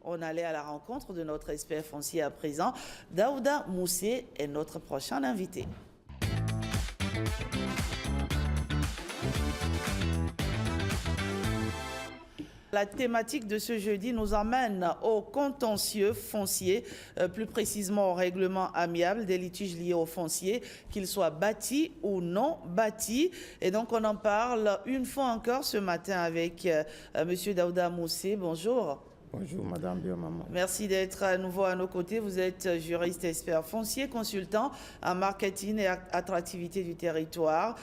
On allait à la rencontre de notre expert foncier à présent. Daouda Moussé est notre prochain invité. La thématique de ce jeudi nous emmène au contentieux foncier, plus précisément au règlement amiable des litiges liés au foncier, qu'ils soient bâtis ou non bâtis. Et donc on en parle une fois encore ce matin avec Monsieur Daouda Moussé. Bonjour. Bonjour Madame Biomama. Merci d'être à nouveau à nos côtés. Vous êtes juriste expert foncier, consultant en marketing et attractivité du territoire.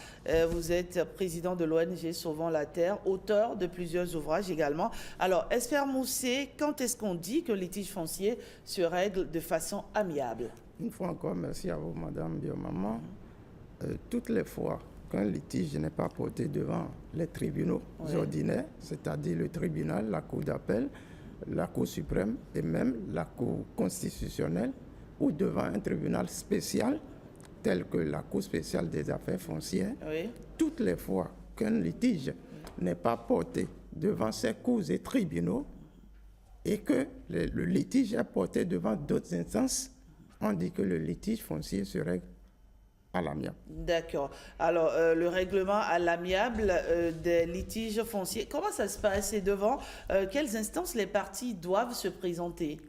Vous êtes président de l'ONG Sauvons la Terre, auteur de plusieurs ouvrages également. Alors, expert Moussé, quand est-ce qu'on dit que le litige foncier se règle de façon amiable? Une fois encore, merci à vous Madame Biomama. Toutes les fois qu'un litige n'est pas porté devant les tribunaux ordinaires, c'est-à-dire le tribunal, la cour d'appel, la Cour suprême et même la Cour constitutionnelle ou devant un tribunal spécial tel que la Cour spéciale des affaires foncières, toutes les fois qu'un litige n'est pas porté devant ces cours et tribunaux et que le litige est porté devant d'autres instances, on dit que le litige foncier se règle à l'amiable. D'accord. Alors, le règlement à l'amiable des litiges fonciers, comment ça se passe et devant quelles instances les parties doivent se présenter?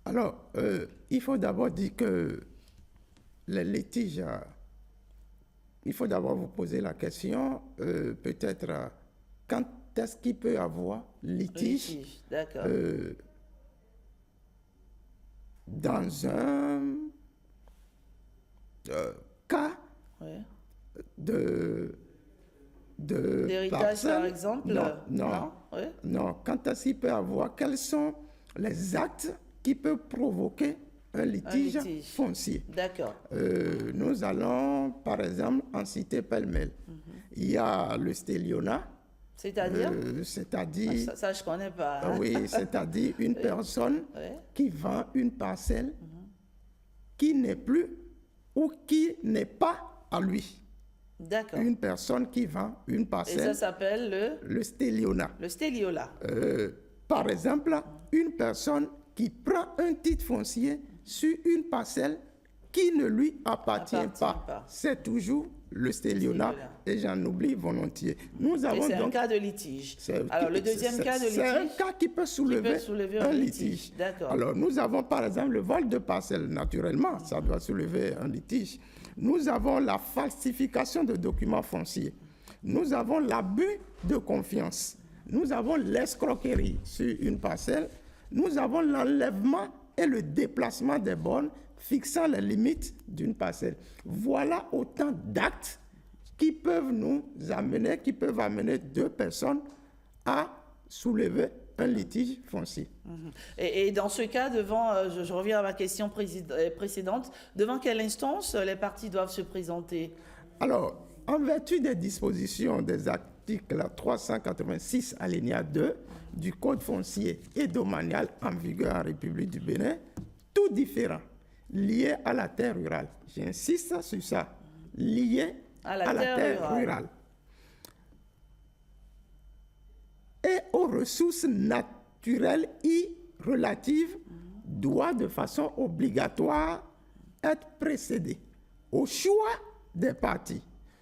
Alors, il faut d'abord dire que les litiges, il faut d'abord vous poser la question, peut-être, quand est-ce qu'il peut y avoir litige dans un cas d'héritage, par exemple? Non. Quand est-ce qu'il peut y avoir, quels sont les actes qui peuvent provoquer un litige foncier? D'accord. Nous allons, par exemple, en citer pêle-mêle. Il y a le stellionat. C'est-à-dire ça, je ne connais pas. Hein? Oui, c'est-à-dire une personne qui vend une parcelle qui n'est plus ou qui n'est pas à lui. D'accord. Une personne qui vend une parcelle. Et ça s'appelle le stellionat. Le stellionat. Par exemple, une personne qui prend un titre foncier sur une parcelle qui ne lui appartient pas. C'est toujours le stellionat et j'en oublie volontiers. Nous avons c'est un cas de litige. Alors, le deuxième cas de litige, c'est un cas qui peut soulever un litige. D'accord. Alors, nous avons par exemple le vol de parcelles. Naturellement, ça doit soulever un litige. Nous avons la falsification de documents fonciers. Nous avons l'abus de confiance. Nous avons l'escroquerie sur une parcelle. Nous avons l'enlèvement et le déplacement des bornes fixant les limites d'une parcelle. Voilà autant d'actes qui peuvent nous amener, qui peuvent amener deux personnes à soulever un litige foncier. Et dans ce cas, devant, je reviens à ma question précédente, devant quelle instance les parties doivent se présenter? Alors, en vertu des dispositions des articles 386 alinéa 2 du Code foncier et domanial en vigueur en République du Bénin, tout différent lié à la terre rurale, j'insiste sur ça, lié à la terre rurale et aux ressources naturelles y relatives doit de façon obligatoire être précédé au choix des parties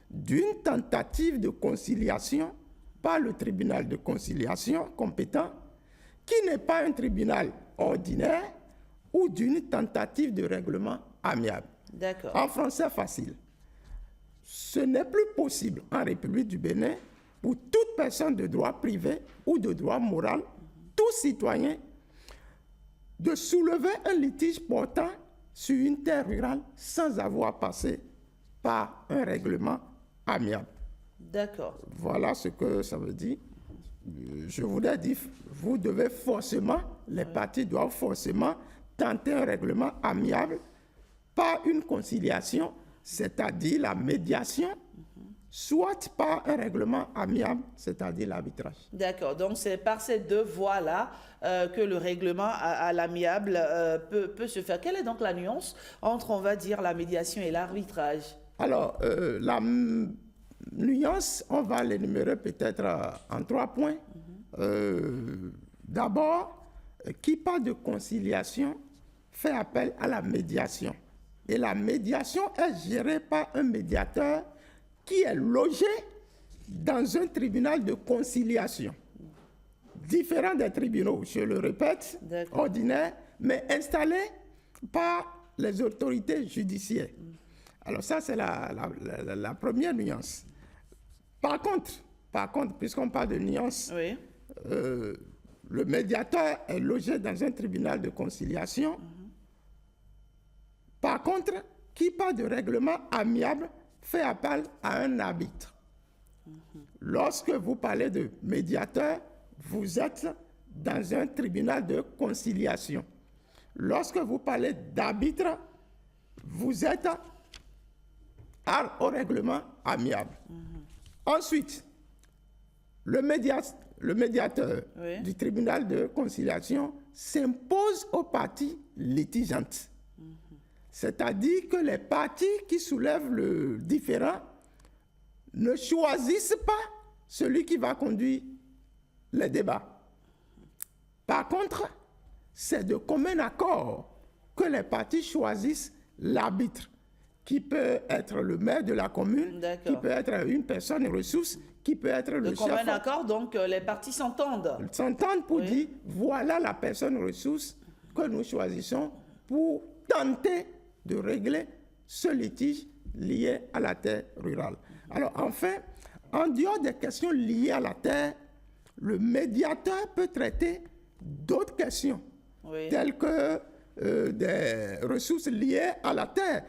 d'une tentative de conciliation par le tribunal de conciliation compétent, qui n'est pas un tribunal ordinaire, ou d'une tentative de règlement amiable. D'accord. En français facile, ce n'est plus possible en République du Bénin pour toute personne de droit privé ou de droit moral, tout citoyen, de soulever un litige portant sur une terre rurale sans avoir passé par un règlement amiable. D'accord. Voilà ce que ça veut dire. Je voudrais dire, vous devez forcément, les parties doivent forcément tenter un règlement amiable par une conciliation, c'est-à-dire la médiation, soit par un règlement amiable, c'est-à-dire l'arbitrage. D'accord, donc c'est par ces deux voies-là que le règlement à l'amiable peut se faire. Quelle est donc la nuance entre, on va dire, la médiation et l'arbitrage? Alors, la nuance, on va l'énumérer peut-être en 3 points. D'abord, qui parle de conciliation fait appel à la médiation. Et la médiation est gérée par un médiateur qui est logé dans un tribunal de conciliation. Différent des tribunaux, je le répète, ordinaires, mais installés par les autorités judiciaires. Alors ça, c'est la première nuance. Par contre, puisqu'on parle de nuance, Oui. Le médiateur est logé dans un tribunal de conciliation. Par contre, qui parle de règlement amiable fait appel à un arbitre. Lorsque vous parlez de médiateur, vous êtes dans un tribunal de conciliation. Lorsque vous parlez d'arbitre, vous êtes au règlement amiable. Ensuite, le médiateur Oui. du tribunal de conciliation s'impose aux parties litigantes. C'est-à-dire que les parties qui soulèvent le différend ne choisissent pas celui qui va conduire les débats. Par contre, c'est de commun accord que les parties choisissent l'arbitre, qui peut être le maire de la commune, qui peut être une personne ressource, qui peut être le chef. De commun accord, donc les parties s'entendent. S'entendent pour dire, voilà la personne ressource que nous choisissons pour tenter de régler ce litige lié à la terre rurale. Alors enfin, en dehors des questions liées à la terre, le médiateur peut traiter d'autres questions, telles que des ressources liées à la terre.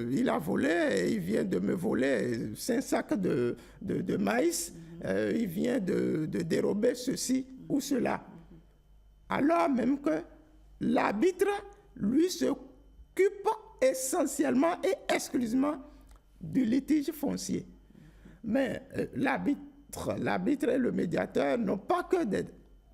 Il a volé, il vient de me voler 5 sacs de maïs, il vient de dérober ceci ou cela. Alors même que l'arbitre, lui, s'occupe essentiellement et exclusivement du litige foncier. Mais l'arbitre et le médiateur n'ont pas que des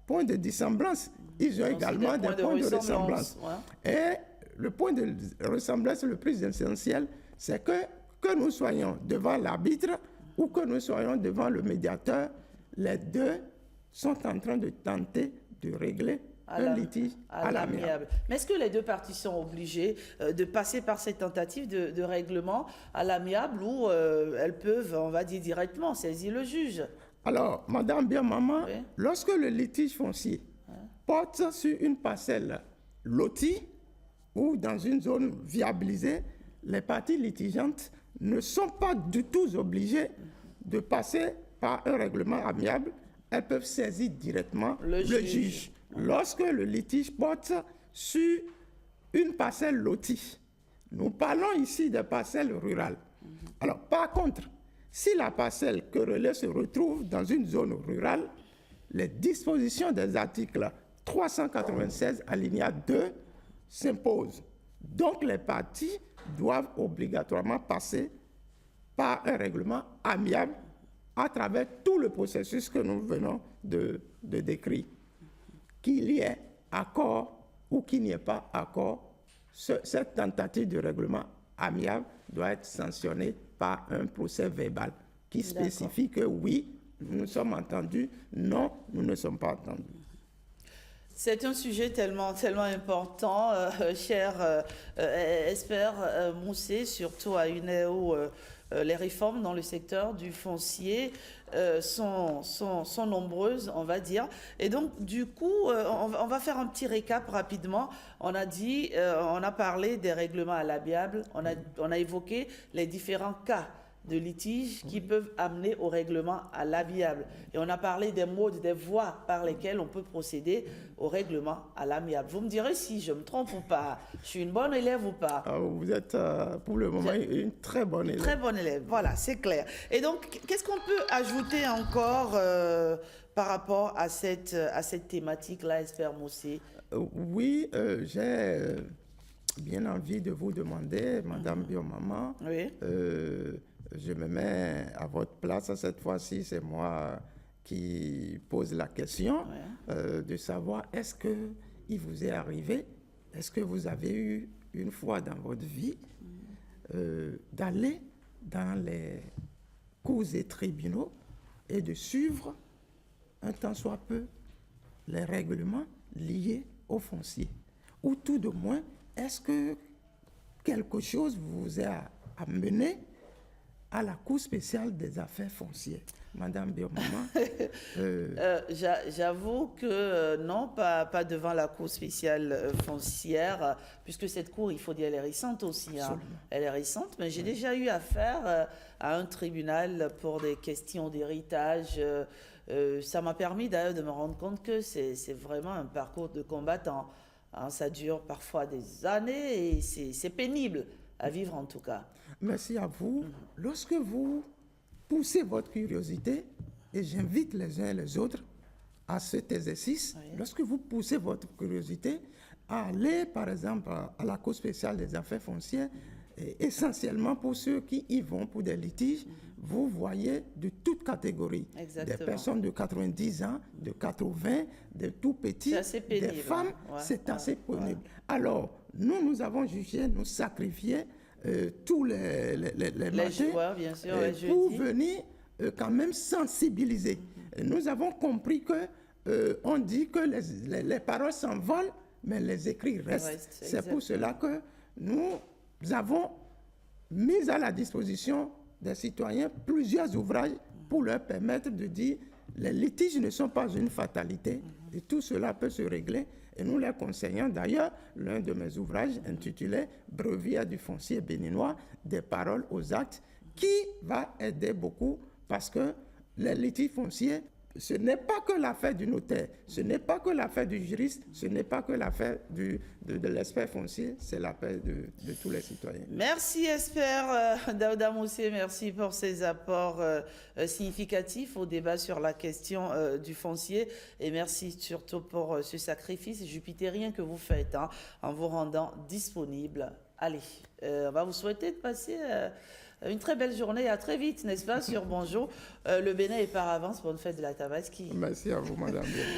points de dissemblance, ils ont également des points de ressemblance. Ouais. Et le point de ressemblance le plus essentiel, c'est que nous soyons devant l'arbitre ou que nous soyons devant le médiateur, les deux sont en train de tenter de régler un litige à l'amiable. Mais est-ce que les deux parties sont obligées de passer par cette tentative de règlement à l'amiable ou elles peuvent, on va dire directement, saisir le juge? Alors, Madame Biamaman, lorsque le litige foncier porte sur une parcelle lotie ou dans une zone viabilisée, les parties litigantes ne sont pas du tout obligées de passer par un règlement amiable. Elles peuvent saisir directement le juge. Lorsque le litige porte sur une parcelle lotie, nous parlons ici de parcelles rurales. Alors, par contre, si la parcelle querellée se retrouve dans une zone rurale, les dispositions des articles 396 alinéa 2 s'imposent. Donc, les parties doivent obligatoirement passer par un règlement amiable à travers tout le processus que nous venons de décrire. Qu'il y ait accord ou qu'il n'y ait pas accord, cette tentative de règlement amiable doit être sanctionnée par un procès verbal qui spécifie que oui, nous sommes entendus, non, nous ne sommes pas entendus. C'est un sujet tellement important, cher Esper Moussé, surtout à une ère où les réformes dans le secteur du foncier sont nombreuses, on va dire. Et donc, du coup, on va faire un petit récap rapidement. On a parlé des règlements à l'amiable, on a évoqué les différents cas de litiges qui peuvent amener au règlement à l'amiable. Et on a parlé des modes, des voies par lesquelles on peut procéder au règlement à l'amiable. Vous me direz si je me trompe ou pas. Je suis une bonne élève ou pas? Vous êtes pour le moment une très bonne élève. Très bonne élève, voilà, c'est clair. Et donc, qu'est-ce qu'on peut ajouter encore par rapport à cette thématique-là, Esper Moussé? Oui, j'ai bien envie de vous demander, Madame Biamaman, je me mets à votre place. Cette fois-ci, c'est moi qui pose la question de savoir est-ce qu'il vous est arrivé, est-ce que vous avez eu une fois dans votre vie d'aller dans les cours et tribunaux et de suivre un tant soit peu les règlements liés au foncier? Ou tout de moins, est-ce que quelque chose vous a amené à la Cour spéciale des affaires foncières? Madame Biomama. J'avoue que non, pas devant la Cour spéciale foncière, puisque cette cour, il faut dire, elle est récente aussi. Hein. Elle est récente, mais j'ai déjà eu affaire à un tribunal pour des questions d'héritage. Ça m'a permis d'ailleurs de me rendre compte que c'est vraiment un parcours de combattant. Hein, ça dure parfois des années et c'est pénible à vivre en tout cas. Merci à vous. Lorsque vous poussez votre curiosité, et j'invite les uns et les autres à cet exercice, lorsque vous poussez votre curiosité à aller, par exemple, à la Cour spéciale des affaires foncières, et essentiellement pour ceux qui y vont pour des litiges, vous voyez de toutes catégories. Exactement. Des personnes de 90 ans, de 80, de tout petits, pénible, des femmes, c'est assez pénible. Alors, nous avons jugé, nous sacrifier tous les matins joueurs, bien sûr, pour venir quand même sensibiliser. Nous avons compris que on dit que les paroles s'envolent, mais les écrits restent. C'est pour cela que nous avons mis à la disposition des citoyens plusieurs ouvrages pour leur permettre de dire les litiges ne sont pas une fatalité et tout cela peut se régler. Et nous les conseillons d'ailleurs, l'un de mes ouvrages intitulé « Breviaire du foncier béninois, des paroles aux actes » qui va aider beaucoup parce que les litiges fonciers, ce n'est pas que l'affaire du notaire, ce n'est pas que l'affaire du juriste, ce n'est pas que l'affaire de l'expert foncier, c'est l'affaire de tous les citoyens. Merci expert Daouda Moussé, merci pour ces apports significatifs au débat sur la question du foncier et merci surtout pour ce sacrifice jupitérien que vous faites en vous rendant disponible. Allez, on va vous souhaiter de passer une très belle journée. À très vite, n'est-ce pas, sur Bonjour. Le Bénin est par avance. Bonne fête de la Tabaski. Merci à vous, madame.